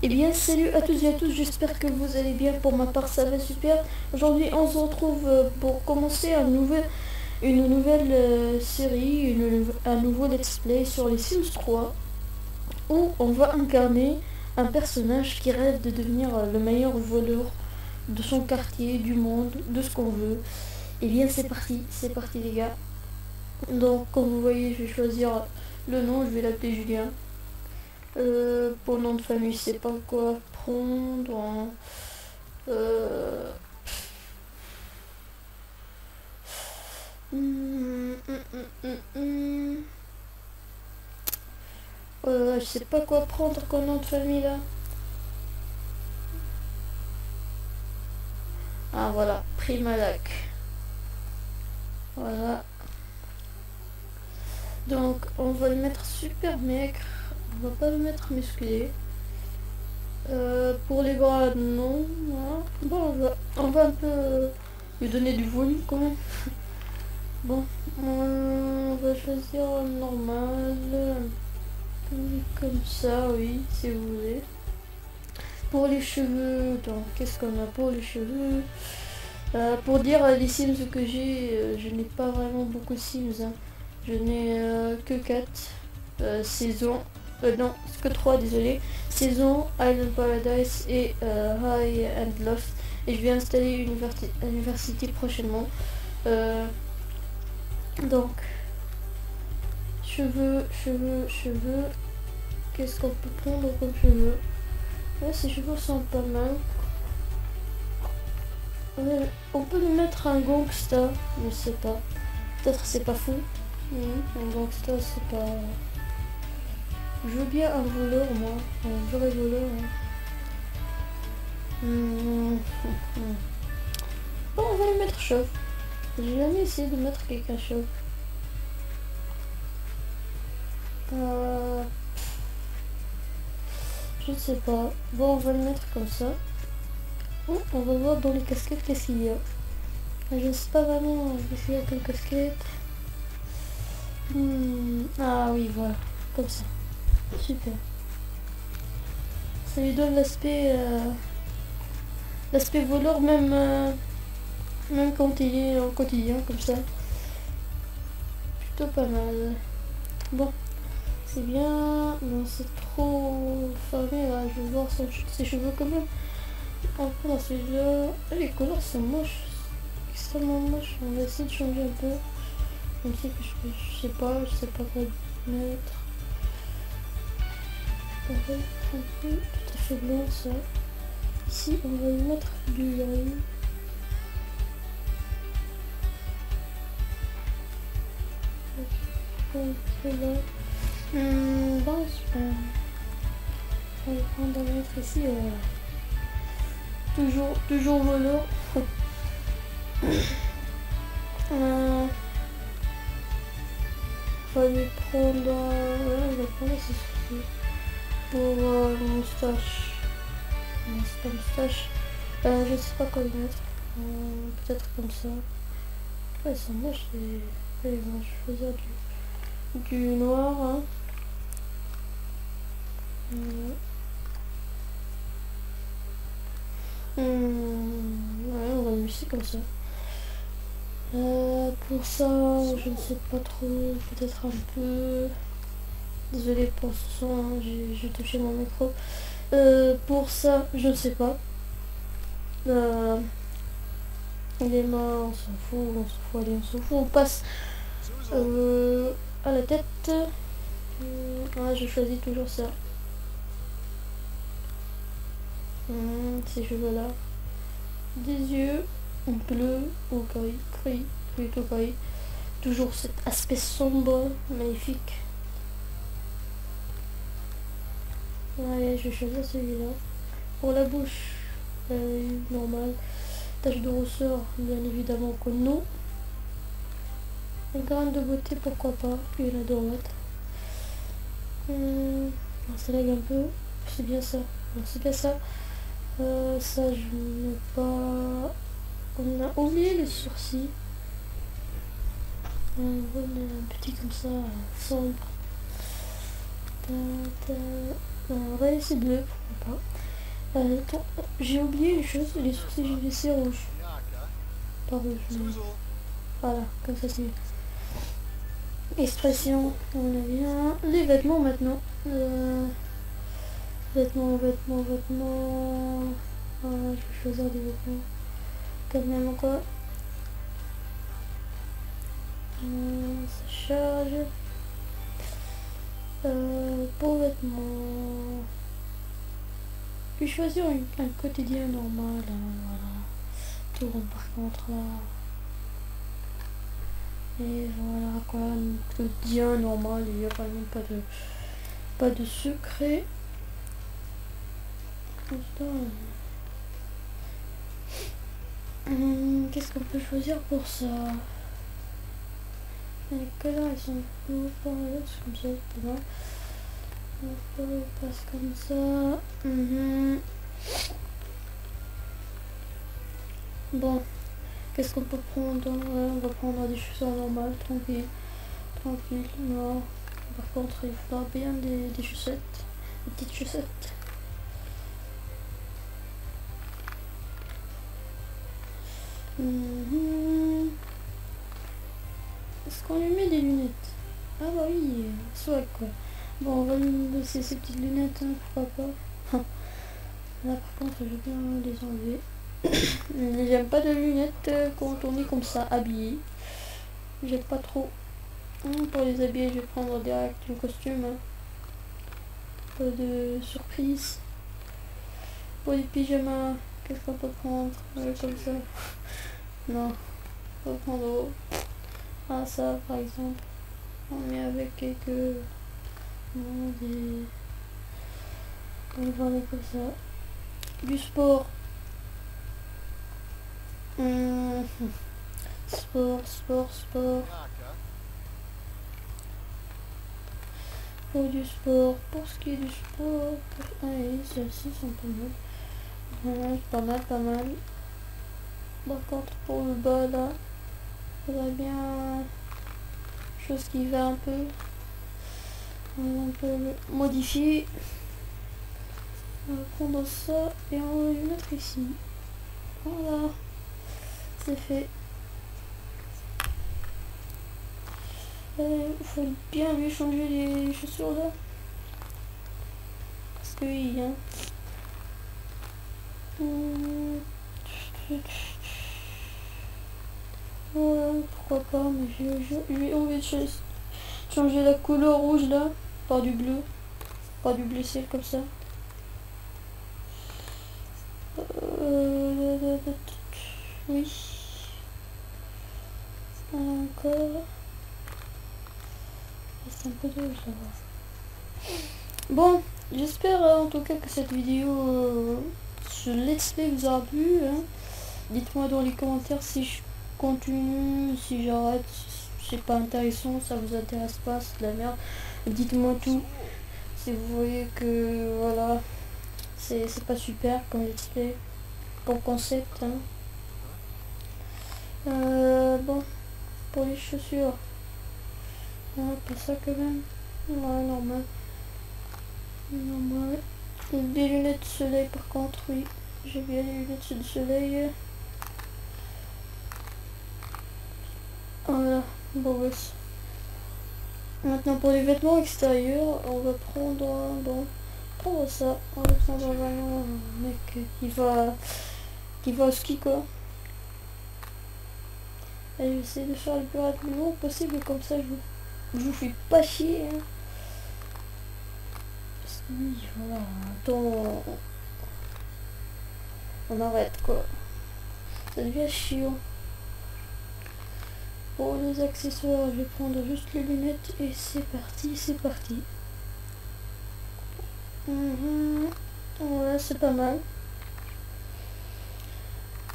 Eh bien, salut à tous et à tous, j'espère que vous allez bien. Pour ma part, ça va super. Aujourd'hui, on se retrouve pour commencer une nouvelle série, un nouveau let's play sur les Sims 3, où on va incarner un personnage qui rêve de devenir le meilleur voleur de son quartier, du monde, de ce qu'on veut. Eh bien, c'est parti les gars. Donc, comme vous voyez, je vais choisir le nom, je vais l'appeler Julien. Pour nom de famille, je sais pas quoi prendre. Euh... Je sais pas quoi prendre comme nom de famille là. Ah voilà, Primalac. Voilà. Donc on va le mettre super maigre. On va pas le mettre musclé. Pour les bras, non. Voilà. Bon, on va un peu lui donner du volume quand même. Bon, on va choisir normal. Comme ça, oui, si vous voulez. Pour les cheveux, donc qu'est-ce qu'on a pour les cheveux? Pour dire les Sims que j'ai, je n'ai pas vraiment beaucoup de Sims. Hein. Je n'ai que 4 saisons. Non, que 3, désolé. Saison, Island Paradise et High and Loft. Et je vais installer University prochainement. Donc, cheveux. Qu'est-ce qu'on peut prendre comme cheveux? Ouais, ces cheveux sont pas mal. On peut lui mettre un gangsta, je sais pas. Peut-être c'est pas fou. Un gangsta, c'est pas... Je veux bien un voleur, moi. Un vrai voleur. Bon, on va lui mettre chauve. J'ai jamais essayé de mettre quelqu'un chauve. Je ne sais pas. Bon, on va le mettre comme ça. Oh, on va voir dans les casquettes qu'est-ce qu'il y a. Je ne sais pas vraiment qu'est-ce qu'il y a comme casquette. Ah oui, voilà. Comme ça. Super. Ça lui donne l'aspect voleur même quand il est au quotidien comme ça. Plutôt pas mal. Bon. C'est bien. Non, c'est trop fermé là. Je veux voir ses cheveux quand même. On prend dans celui-là. Les couleurs sont moches. Extrêmement moches. On va essayer de changer un peu. Même si je sais pas quoi mettre. On va mettre un peu tout à fait blanc ça. Ici on va y mettre du gris. Là. Bon, on va mettre ici toujours mollo. On va lui prendre on va prendre ses sourcils pour moustache. C'est pas moustache. Je sais pas quoi lui mettre. Peut-être comme ça. Ouais, ils sont moches et allez, bon, je vais choisir du noir. Hein. Ouais, on va le laisser comme ça. Pour ça, je ne sais pas trop, peut-être un peu... Désolée pour ce son, hein, j'ai touché mon micro. Pour ça, je ne sais pas. Les mains, on s'en fout, allez, on s'en fout. On passe à la tête. Je choisis toujours ça. Ces cheveux-là. Des yeux bleus ou gris, plutôt gris. Toujours cet aspect sombre, magnifique. Allez, je vais choisir celui-là. Pour la bouche, normale. Tache de rousseur, bien évidemment que non. Les graines de beauté, pourquoi pas. Puis la droite. On s'élève un peu. C'est bien ça. C'est bien ça. Ça, je ne mets pas... On a oublié les sourcils. On va mettre un petit comme ça, sombre. On va laisser bleu, pourquoi pas. Attends, j'ai oublié une chose, les sourcils, j'ai laissé rouge. Pas rouge, mais... Voilà, comme ça c'est mieux. Expression, on est bien. Les vêtements maintenant. Vêtements. Je vais choisir des vêtements. Quand même quoi. Ça charge. Pour vêtements. Je vais choisir un quotidien normal. Voilà. Tout rond par contre là. Et voilà quoi, un quotidien normal. Il n'y a vraiment pas de secret. Qu'est-ce qu'on peut choisir pour ça? Les couleurs elles sont comme ça, c'est pas mal. On passe comme ça. Bon, qu'est-ce qu'on peut prendre? On va prendre des chaussures normales, tranquille. Non. Par contre, il faudra bien des chaussettes, des petites chaussettes. Est-ce qu'on lui met des lunettes? Ah bah oui, soit quoi. Bon, on va lui laisser ces petites lunettes, hein, pourquoi pas. Là par contre, je vais bien les enlever. J'aime pas de lunettes quand on est comme ça, habillé. J'aime pas trop. Pour les habiller, je vais prendre direct le costume. Hein. Pas de surprise. Pour les pyjamas, qu'est-ce qu'on peut prendre comme ça? Non, on va prendre ça par exemple. On met avec quelques des... On va aller comme ça. Du sport. Sport. Pour du sport. Pour ce qui est du sport. Allez, celles-ci sont pas mal. Pas mal. Par contre, pour le bas là, il faudrait bien chose qui va un peu. On peut le modifier. On va prendre ça et on va le mettre ici. Voilà. C'est fait. Il faut bien lui changer les chaussures là. Parce que oui, hein. Ouais, pourquoi pas, mais j'ai envie de changer la couleur rouge là par du bleu. Par du bleu ciel comme ça. Oui. Encore. C'est un peu de là. Bon, j'espère en tout cas que cette vidéo ce let's play vous aura plu. Hein. Dites-moi dans les commentaires si je continue, si j'arrête, si c'est pas intéressant, ça vous intéresse pas, c'est de la merde. Dites-moi tout. Si vous voyez que voilà, c'est pas super comme let's play, comme concept. Hein. Bon, pour les chaussures, pas ça quand même. Ouais, normal. Des lunettes de soleil par contre, oui. J'ai bien les lunettes de soleil. Voilà, bon gosse. Maintenant pour les vêtements extérieurs, on va prendre ça. On va prendre vraiment un mec qui va au ski quoi. Et je vais essayer de faire le plus rapidement possible, comme ça je vous fais pas chier. Hein. Oui, voilà, attends, on arrête quoi. Ça devient chiant. Pour les accessoires, je vais prendre juste les lunettes et c'est parti. Voilà, c'est pas mal.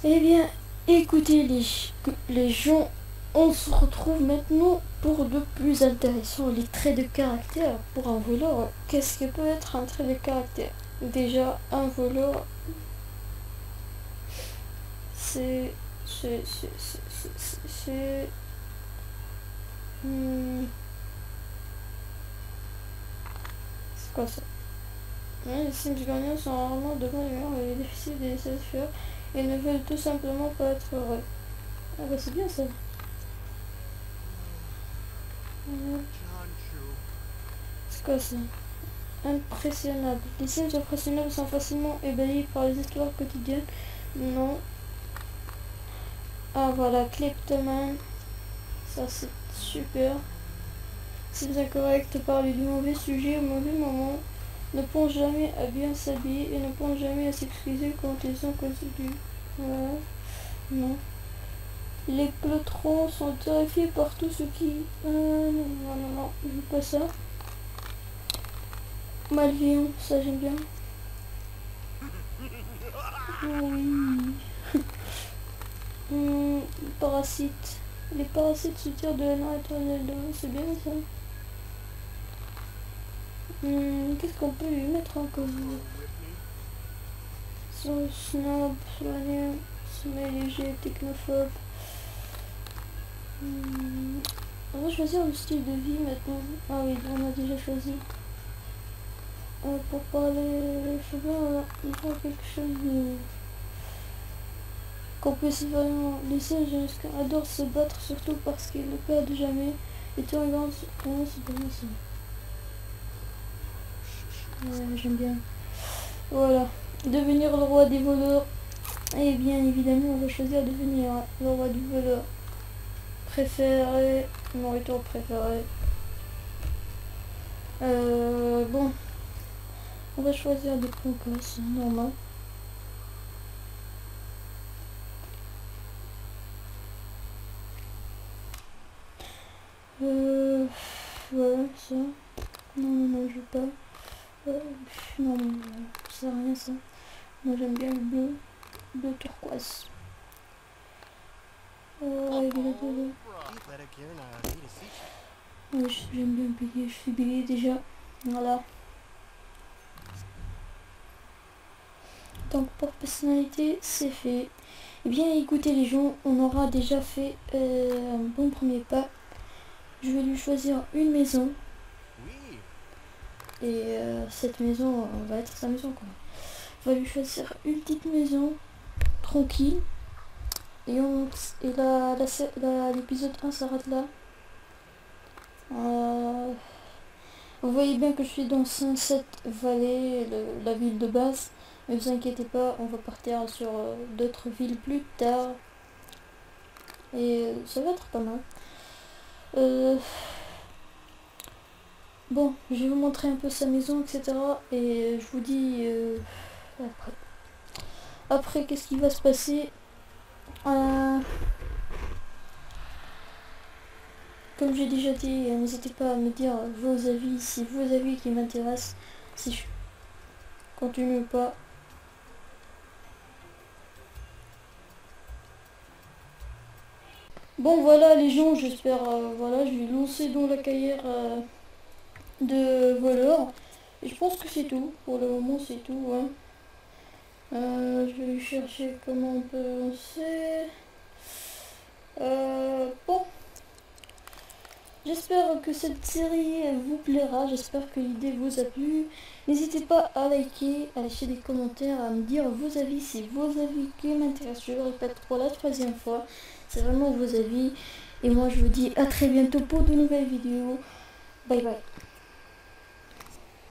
Eh bien, écoutez les gens, on se retrouve maintenant pour de plus intéressant, les traits de caractère pour un voleur. Qu'est-ce que peut être un trait de caractère? Déjà, un voleur, c'est quoi ça? Ouais, les Sims gagnants sont rarement de bonne humeur et difficiles de les satisfaire et ne veulent tout simplement pas être heureux. Ah bah c'est bien ça. C'est quoi ça? Impressionnable. Les Sims impressionnables sont facilement ébahis par les histoires quotidiennes. Non. Ah voilà, kleptomane. Ça c'est super. Sims incorrects parlent du mauvais sujet au mauvais moment. Ne pense jamais à bien s'habiller et ne pense jamais à s'excuser quand ils ont causé du... Voilà. Non. Les clotrons sont terrifiés par tout ce qui... non, non, non, non, je veux pas ça. Malveillant, ça j'aime bien. Oui. Parasites. Les parasites se tirent de la nourriture de l'eau, c'est bien ça. Qu'est-ce qu'on peut lui mettre encore? Snob, soigneux, sommeil léger, technophobe. On va choisir le style de vie maintenant. Ah oui, on a déjà choisi. Pour parler chemin, il faut quelque chose de... qu'on puisse vraiment laisser. Adore se battre, surtout parce qu'il ne perd jamais. Et tu regardes, c'est bien ça. J'aime bien. Voilà. Devenir le roi des voleurs. Et bien évidemment, on va choisir de devenir le roi du voleur. Préféré. Nourriture préférée. Bon. On va choisir des progrès, normal. Voilà, ça. Non, non, non, je veux pas. Non, non, ça sert à rien ça. Moi j'aime bien le bleu. Bleu turquoise. Ouais, j'aime bien bélier. Je suis bélier déjà. Voilà. Donc pour personnalité, c'est fait. Eh bien écoutez les gens, on aura déjà fait un bon premier pas. Je vais lui choisir une maison. Et cette maison va être sa maison quoi. On va lui choisir une petite maison tranquille. Et l'épisode 1 s'arrête là. Vous voyez bien que je suis dans Sunset Valley, la ville de base. Mais vous inquiétez pas, on va partir sur d'autres villes plus tard. Et ça va être pas mal. Bon, je vais vous montrer un peu sa maison, etc. Et je vous dis après. Après, qu'est-ce qui va se passer? Comme j'ai déjà dit, n'hésitez pas à me dire vos avis, si vos avis qui m'intéressent, si je continue ou pas. Bon voilà les gens, j'espère, voilà, je vais lancer dans la carrière de voleur. Et je pense que c'est tout, pour le moment c'est tout. Hein. Je vais chercher comment on peut lancer. Bon. J'espère que cette série vous plaira, j'espère que l'idée vous a plu. N'hésitez pas à liker, à lâcher des commentaires, à me dire vos avis, c'est vos avis qui m'intéressent. Je le répète pour la 3e fois, c'est vraiment vos avis. Et moi je vous dis à très bientôt pour de nouvelles vidéos. Bye bye.